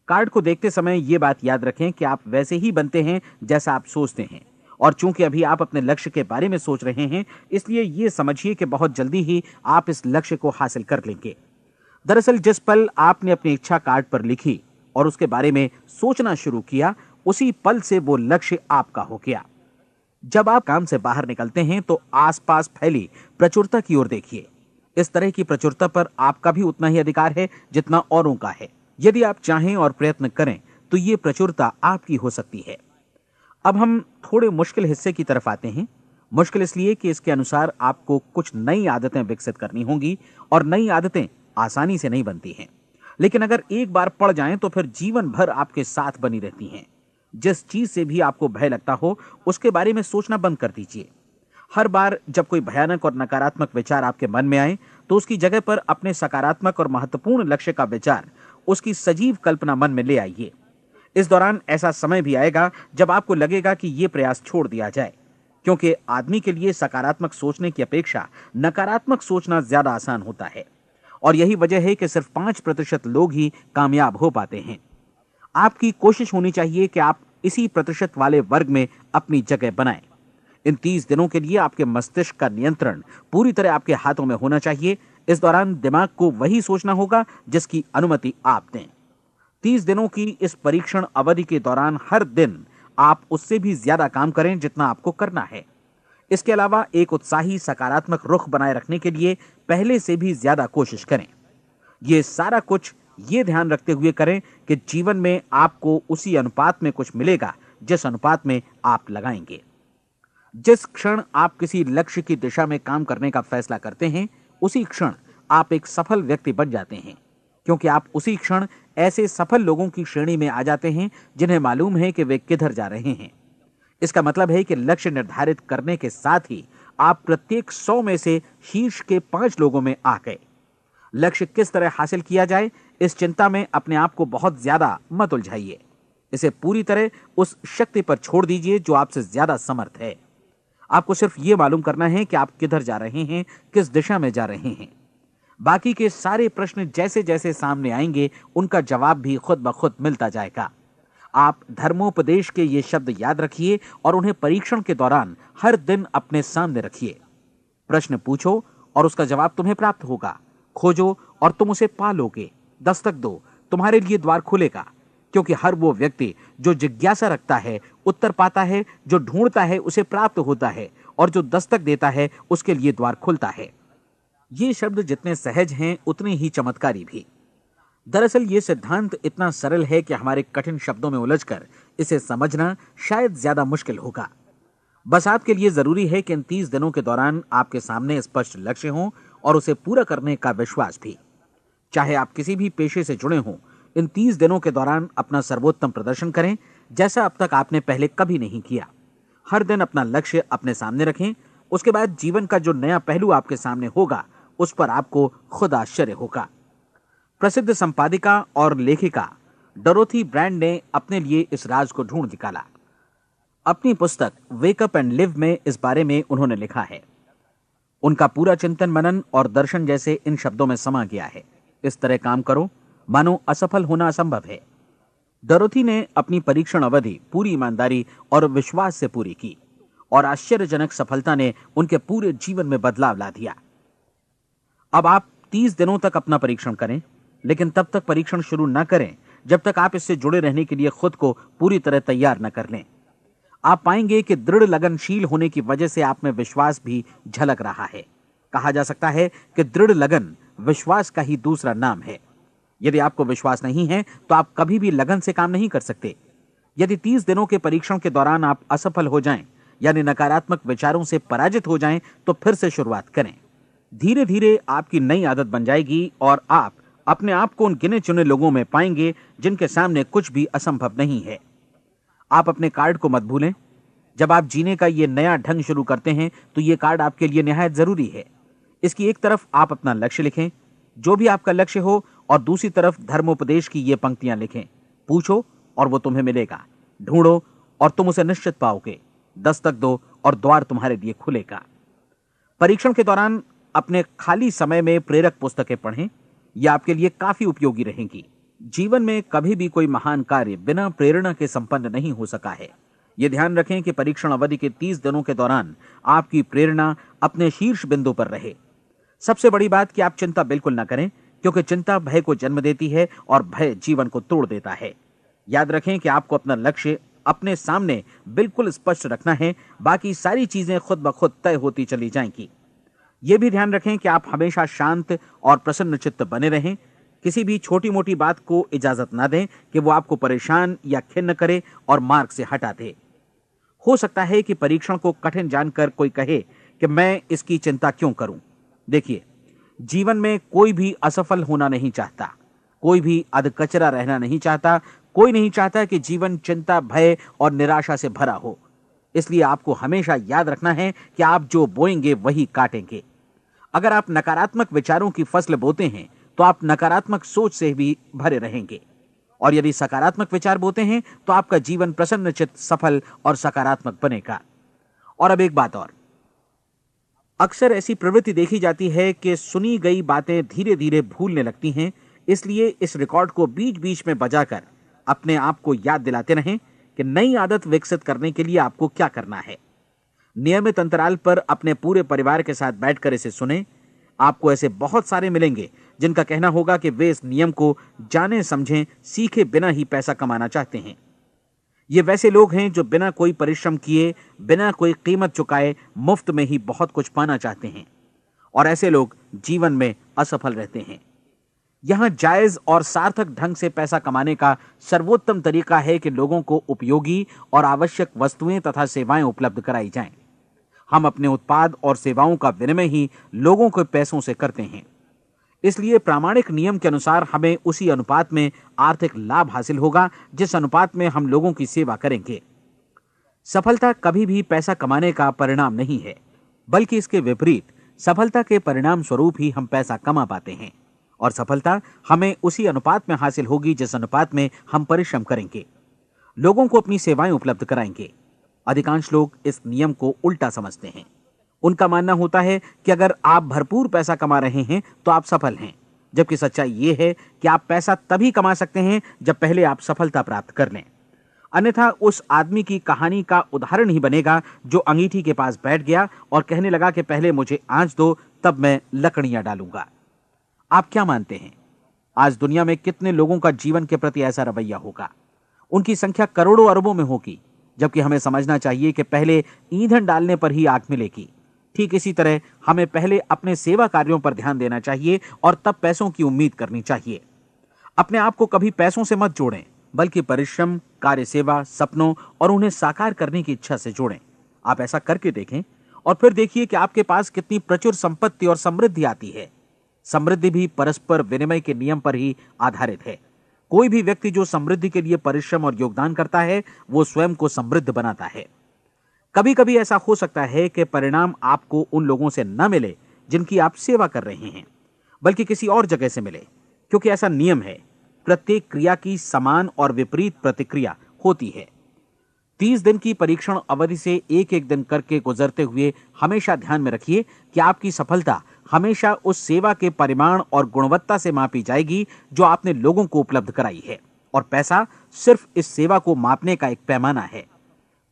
कार्ड को देखते समय यह बात याद रखें कि आप वैसे ही बनते हैं जैसा आप सोचते हैं। और चूंकि अभी आप अपने लक्ष्य के बारे में सोच रहे हैं, इसलिए यह समझिए कि बहुत जल्दी ही आप इस लक्ष्य को हासिल कर लेंगे। दरअसल जिस पल आपने अपनी इच्छा कार्ड पर लिखी और उसके बारे में सोचना शुरू किया, उसी पल से वो लक्ष्य आपका हो गया। जब आप काम से बाहर निकलते हैं तो आसपास फैली प्रचुरता की ओर देखिए। इस तरह की प्रचुरता पर आपका भी उतना ही अधिकार है जितना औरों का है। यदि आप चाहें और प्रयत्न करें तो ये प्रचुरता आपकी हो सकती है। अब हम थोड़े मुश्किल हिस्से की तरफ आते हैं। मुश्किल इसलिए कि इसके अनुसार आपको कुछ नई आदतें विकसित करनी होंगी और नई आदतें आसानी से नहीं बनती हैं, लेकिन अगर एक बार पड़ जाएं तो फिर जीवन भर आपके साथ बनी रहती हैं। जिस चीज से भी आपको भय लगता हो उसके बारे में सोचना बंद कर दीजिए। हर बार जब कोई भयानक और नकारात्मक विचार आपके मन में आए तो उसकी जगह पर अपने सकारात्मक और महत्वपूर्ण लक्ष्य का विचार, उसकी सजीव कल्पना मन में ले आइए। इस दौरान ऐसा समय भी आएगा जब आपको लगेगा कि यह प्रयास छोड़ दिया जाए, क्योंकि आदमी के लिए सकारात्मक सोचने की अपेक्षा नकारात्मक सोचना ज्यादा आसान होता है। और यही वजह है कि सिर्फ 5% लोग ही कामयाब हो पाते हैं। आपकी कोशिश होनी चाहिए कि आप इसी प्रतिशत वाले वर्ग में अपनी जगह बनाएं। इन 30 दिनों के लिए आपके मस्तिष्क का नियंत्रण पूरी तरह आपके हाथों में होना चाहिए। इस दौरान दिमाग को वही सोचना होगा जिसकी अनुमति आप दें। 30 दिनों की इस परीक्षण अवधि के दौरान हर दिन आप उससे भी ज्यादा काम करें जितना आपको करना है। इसके अलावा एक उत्साही सकारात्मक रुख बनाए रखने के लिए पहले से भी ज्यादा कोशिश करें। ये सारा कुछ ये ध्यान रखते हुए करें कि जीवन में आपको उसी अनुपात में कुछ मिलेगा जिस अनुपात में आप लगाएंगे। जिस क्षण आप किसी लक्ष्य की दिशा में काम करने का फैसला करते हैं, उसी क्षण आप एक सफल व्यक्ति बन जाते हैं, क्योंकि आप उसी क्षण ऐसे सफल लोगों की श्रेणी में आ जाते हैं जिन्हें मालूम है कि वे किधर जा रहे हैं। इसका मतलब है कि लक्ष्य निर्धारित करने के साथ ही आप प्रत्येक 100 में से शीर्ष के 5 लोगों में आ गए। लक्ष्य किस तरह हासिल किया जाए, इस चिंता में अपने आप को बहुत ज्यादा मत उलझाइए। इसे पूरी तरह उस शक्ति पर छोड़ दीजिए जो आपसे ज्यादा समर्थ है। आपको सिर्फ ये मालूम करना है कि आप किधर जा रहे हैं, किस दिशा में जा रहे हैं। बाकी के सारे प्रश्न जैसे जैसे सामने आएंगे उनका जवाब भी खुद ब खुद मिलता जाएगा। आप धर्मोपदेश के ये शब्द याद रखिए और उन्हें परीक्षण के दौरान हर दिन अपने सामने रखिए। प्रश्न पूछो और उसका जवाब तुम्हें प्राप्त होगा। खोजो और तुम उसे पा लोगे। दस्तक दो, तुम्हारे लिए द्वार खुलेगा, क्योंकि हर वो व्यक्ति जो जिज्ञासा रखता है उत्तर पाता है, जो ढूंढता है उसे प्राप्त होता है, और जो दस्तक देता है उसके लिए द्वार खुलता है। ये शब्द जितने सहज हैं उतने ही चमत्कारी भी। दरअसल ये सिद्धांत इतना सरल है कि हमारे कठिन शब्दों में उलझकर इसे समझना शायद ज्यादा मुश्किल होगा। बस आपके लिए जरूरी है कि इन 30 दिनों के दौरान आपके सामने स्पष्ट लक्ष्य हो और उसे पूरा करने का विश्वास भी। चाहे आप किसी भी पेशे से जुड़े हों, इन 30 दिनों के दौरान अपना सर्वोत्तम प्रदर्शन करें, जैसा अब तक आपने पहले कभी नहीं किया। हर दिन अपना लक्ष्य अपने सामने रखें। उसके बाद जीवन का जो नया पहलू आपके सामने होगा उस पर आपको खुद आश्चर्य होगा। प्रसिद्ध संपादिका और लेखिका डोरोथी ब्रैंड ने अपने लिए इस राज को ढूंढ निकाला। अपनी पुस्तक वेक अप एंड लिव में इस बारे में उन्होंने लिखा है। उनका पूरा चिंतन मनन और दर्शन जैसे इन शब्दों में समा गया है। इस तरह काम करो मानो असफल होना असंभव है। डोरोथी ने अपनी परीक्षण अवधि पूरी ईमानदारी और विश्वास से पूरी की और आश्चर्यजनक सफलता ने उनके पूरे जीवन में बदलाव ला दिया। अब आप 30 दिनों तक अपना परीक्षण करें, लेकिन तब तक परीक्षण शुरू न करें जब तक आप इससे जुड़े रहने के लिए खुद को पूरी तरह तैयार न कर लें। आप पाएंगे कि दृढ़ लगनशील होने की वजह से आप में विश्वास भी झलक रहा है। कहा जा सकता है कि दृढ़ लगन विश्वास का ही दूसरा नाम है। यदि आपको विश्वास नहीं है तो आप कभी भी लगन से काम नहीं कर सकते। यदि 30 दिनों के परीक्षण के दौरान आप असफल हो जाएं, यानी नकारात्मक विचारों से पराजित हो जाएं, तो फिर से शुरुआत करें। धीरे धीरे आपकी नई आदत बन जाएगी और आप अपने आप को उन गिने चुने लोगों में पाएंगे जिनके सामने कुछ भी असंभव नहीं है। आप अपने कार्ड को मत भूलें। जब आप जीने का ये नया ढंग शुरू करते हैं तो ये कार्ड आपके लिए निहायत जरूरी है। इसकी एक तरफ आप अपना लक्ष्य लिखें, जो भी आपका लक्ष्य हो, और दूसरी तरफ धर्मोपदेश की ये पंक्तियां लिखें। पूछो और वो तुम्हें मिलेगा, ढूंढो और तुम उसे निश्चित पाओगे, दस्तक दो और द्वार तुम्हारे लिए खुलेगा। परीक्षण के दौरान अपने खाली समय में प्रेरक पुस्तकें पढ़ें। यह आपके लिए काफी उपयोगी रहेंगी। जीवन में कभी भी कोई महान कार्य बिना प्रेरणा के संपन्न नहीं हो सका है। यह ध्यान रखें कि परीक्षण अवधि के 30 दिनों के दौरान आपकी प्रेरणा अपने शीर्ष बिंदु पर रहे। सबसे बड़ी बात कि आप चिंता बिल्कुल न करें, क्योंकि चिंता भय को जन्म देती है और भय जीवन को तोड़ देता है। याद रखें कि आपको अपना लक्ष्य अपने सामने बिल्कुल स्पष्ट रखना है, बाकी सारी चीजें खुद ब खुद तय होती चली जाएंगी। यह भी ध्यान रखें कि आप हमेशा शांत और प्रसन्न चित्त बने रहें। किसी भी छोटी मोटी बात को इजाजत ना दें कि वो आपको परेशान या खिन्न करे और मार्ग से हटा दे। हो सकता है कि परीक्षण को कठिन जानकर कोई कहे कि मैं इसकी चिंता क्यों करूं। देखिए, जीवन में कोई भी असफल होना नहीं चाहता, कोई भी अधकचरा रहना नहीं चाहता, कोई नहीं चाहता कि जीवन चिंता, भय और निराशा से भरा हो। इसलिए आपको हमेशा याद रखना है कि आप जो बोएंगे वही काटेंगे। अगर आप नकारात्मक विचारों की फसल बोते हैं तो आप नकारात्मक सोच से भी भरे रहेंगे, और यदि सकारात्मक विचार बोते हैं तो आपका जीवन प्रसन्नचित्त, सफल और सकारात्मक बनेगा। और अब एक बात और, अक्सर ऐसी प्रवृत्ति देखी जाती है कि सुनी गई बातें धीरे धीरे भूलने लगती हैं। इसलिए इस रिकॉर्ड को बीच बीच में बजाकर अपने आप को याद दिलाते रहें कि नई आदत विकसित करने के लिए आपको क्या करना है। नियमित अंतराल पर अपने पूरे परिवार के साथ बैठकर इसे सुनें। आपको ऐसे बहुत सारे मिलेंगे जिनका कहना होगा कि वे इस नियम को जाने समझें सीखे बिना ही पैसा कमाना चाहते हैं। ये वैसे लोग हैं जो बिना कोई परिश्रम किए, बिना कोई कीमत चुकाए मुफ्त में ही बहुत कुछ पाना चाहते हैं, और ऐसे लोग जीवन में असफल रहते हैं। यहां जायज और सार्थक ढंग से पैसा कमाने का सर्वोत्तम तरीका है कि लोगों को उपयोगी और आवश्यक वस्तुएं तथा सेवाएं उपलब्ध कराई जाएं। हम अपने उत्पाद और सेवाओं का विनिमय ही लोगों के पैसों से करते हैं। इसलिए प्रामाणिक नियम के अनुसार हमें उसी अनुपात में आर्थिक लाभ हासिल होगा जिस अनुपात में हम लोगों की सेवा करेंगे। सफलता कभी भी पैसा कमाने का परिणाम नहीं है, बल्कि इसके विपरीत सफलता के परिणाम स्वरूप ही हम पैसा कमा पाते हैं, और सफलता हमें उसी अनुपात में हासिल होगी जिस अनुपात में हम परिश्रम करेंगे, लोगों को अपनी सेवाएं उपलब्ध कराएंगे। अधिकांश लोग इस नियम को उल्टा समझते हैं। उनका मानना होता है कि अगर आप भरपूर पैसा कमा रहे हैं तो आप सफल हैं, जबकि सच्चाई यह है कि आप पैसा तभी कमा सकते हैं जब पहले आप सफलता प्राप्त कर लें। अन्यथा उस आदमी की कहानी का उदाहरण ही बनेगा जो अंगीठी के पास बैठ गया और कहने लगा कि पहले मुझे आंच दो, तब मैं लकड़ियां डालूंगा। आप क्या मानते हैं, आज दुनिया में कितने लोगों का जीवन के प्रति ऐसा रवैया होगा? उनकी संख्या करोड़ों अरबों में होगी, जबकि हमें समझना चाहिए कि पहले ईंधन डालने पर ही आग मिलेगी। ठीक इसी तरह हमें पहले अपने सेवा कार्यों पर ध्यान देना चाहिए और तब पैसों की उम्मीद करनी चाहिए। अपने आप को कभी पैसों से मत जोड़ें, बल्कि परिश्रम, कार्य सेवा, सपनों और उन्हें साकार करने की इच्छा से जोड़ें। आप ऐसा करके देखें और फिर देखिए कि आपके पास कितनी प्रचुर संपत्ति और समृद्धि आती है। समृद्धि भी परस्पर विनिमय के नियम पर ही आधारित है। कोई भी व्यक्ति जो समृद्धि के लिए परिश्रम और योगदान करता है, वो स्वयं को समृद्ध बनाता है। कभी कभी ऐसा हो सकता है कि परिणाम आपको उन लोगों से न मिले जिनकी आप सेवा कर रहे हैं, बल्कि किसी और जगह से मिले, क्योंकि ऐसा नियम है, प्रत्येक क्रिया की समान और विपरीत प्रतिक्रिया होती है। 30 दिन की परीक्षण अवधि से एक एक दिन करके गुजरते हुए हमेशा ध्यान में रखिए कि आपकी सफलता हमेशा उस सेवा के परिमाण और गुणवत्ता से मापी जाएगी जो आपने लोगों को उपलब्ध कराई है, और पैसा सिर्फ इस सेवा को मापने का एक पैमाना है।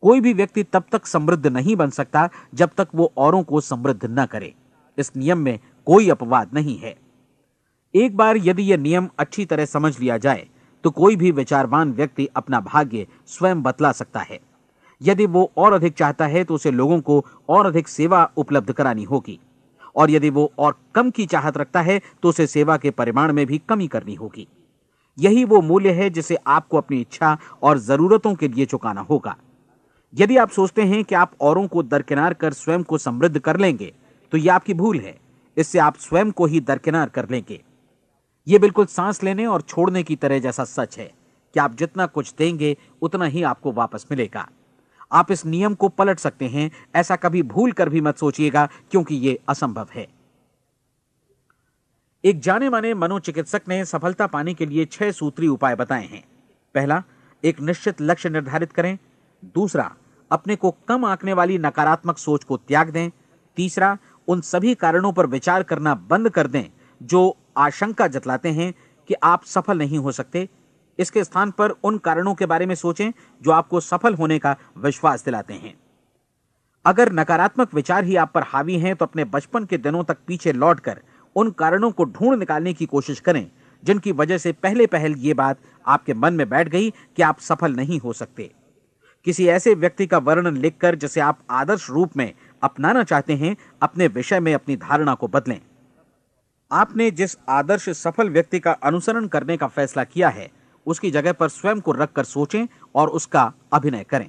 कोई भी व्यक्ति तब तक समृद्ध नहीं बन सकता जब तक वो औरों को समृद्ध न करे। इस नियम में कोई अपवाद नहीं है। एक बार यदि यह नियम अच्छी तरह समझ लिया जाए तो कोई भी विचारवान व्यक्ति अपना भाग्य स्वयं बतला सकता है। यदि वो और अधिक चाहता है तो उसे लोगों को और अधिक सेवा उपलब्ध करानी होगी, और यदि वो और कम की चाहत रखता है तो उसे सेवा के परिमाण में भी कमी करनी होगी। यही वो मूल्य है जिसे आपको अपनी इच्छा और जरूरतों के लिए चुकाना होगा। यदि आप सोचते हैं कि आप औरों को दरकिनार कर स्वयं को समृद्ध कर लेंगे तो यह आपकी भूल है। इससे आप स्वयं को ही दरकिनार कर लेंगे। यह बिल्कुल सांस लेने और छोड़ने की तरह जैसा सच है कि आप जितना कुछ देंगे उतना ही आपको वापस मिलेगा। आप इस नियम को पलट सकते हैं, ऐसा कभी भूल कर भी मत सोचिएगा, क्योंकि यह असंभव है। एक जाने माने मनोचिकित्सक ने सफलता पाने के लिए 6 सूत्री उपाय बताए हैं। पहला, एक निश्चित लक्ष्य निर्धारित करें। दूसरा, अपने को कम आंकने वाली नकारात्मक सोच को त्याग दें। तीसरा, उन सभी कारणों पर विचार करना बंद कर दें जो आशंका जतलाते हैं कि आप सफल नहीं हो सकते। इसके स्थान पर उन कारणों के बारे में सोचें जो आपको सफल होने का विश्वास दिलाते हैं। अगर नकारात्मक विचार ही आप पर हावी हैं तो अपने बचपन के दिनों तक पीछे लौटकर उन कारणों को ढूंढ निकालने की कोशिश करें जिनकी वजह से पहले पहल ये बात आपके मन में बैठ गई कि आप सफल नहीं हो सकते। किसी ऐसे व्यक्ति का वर्णन लिखकर जिसे आप आदर्श रूप में अपनाना चाहते हैं, अपने विषय में अपनी धारणा को बदलें। आपने जिस आदर्श सफल व्यक्ति का अनुसरण करने का फैसला किया है, उसकी जगह पर स्वयं को रखकर सोचें और उसका अभिनय करें।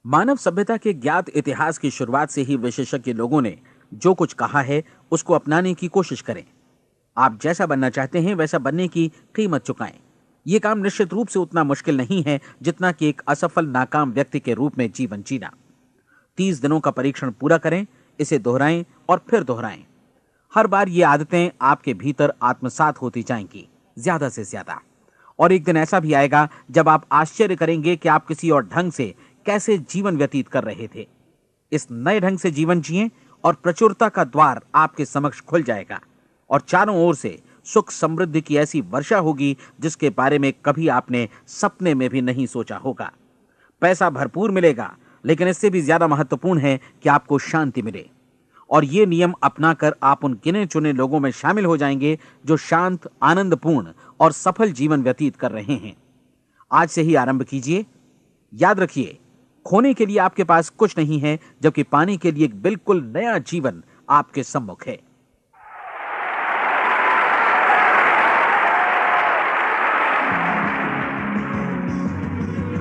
मानव सभ्यता के ज्ञात इतिहास की शुरुआत से ही विशेषज्ञ लोगों ने जो कुछ कहा है उसको अपनाने की कोशिश करें। आप जैसा बनना चाहते हैं वैसा बनने की कीमत चुकाएं। यह काम निश्चित रूप से उतना मुश्किल नहीं है जितना कि एक असफल नाकाम व्यक्ति के रूप में जीवन जीना। 30 दिनों का परीक्षण पूरा करें, इसे दोहराएं और फिर दोहराएं। हर बार ये आदतें आपके भीतर आत्मसात होती जाएंगी, ज्यादा से ज्यादा। और एक दिन ऐसा भी आएगा जब आप आश्चर्य करेंगे कि आप किसी और ढंग से कैसे जीवन व्यतीत कर रहे थे। इस नए ढंग से जीवन जिएं और प्रचुरता का द्वार आपके समक्ष खुल जाएगा और चारों ओर से सुख समृद्धि की ऐसी वर्षा होगी जिसके बारे में कभी आपने सपने में भी नहीं सोचा होगा। पैसा भरपूर मिलेगा, लेकिन इससे भी ज्यादा महत्वपूर्ण है कि आपको शांति मिले। और ये नियम अपनाकर आप उन गिने चुने लोगों में शामिल हो जाएंगे जो शांत, आनंदपूर्ण और सफल जीवन व्यतीत कर रहे हैं। आज से ही आरंभ कीजिए। याद रखिए, खोने के लिए आपके पास कुछ नहीं है, जबकि पाने के लिए एक बिल्कुल नया जीवन आपके सम्मुख है।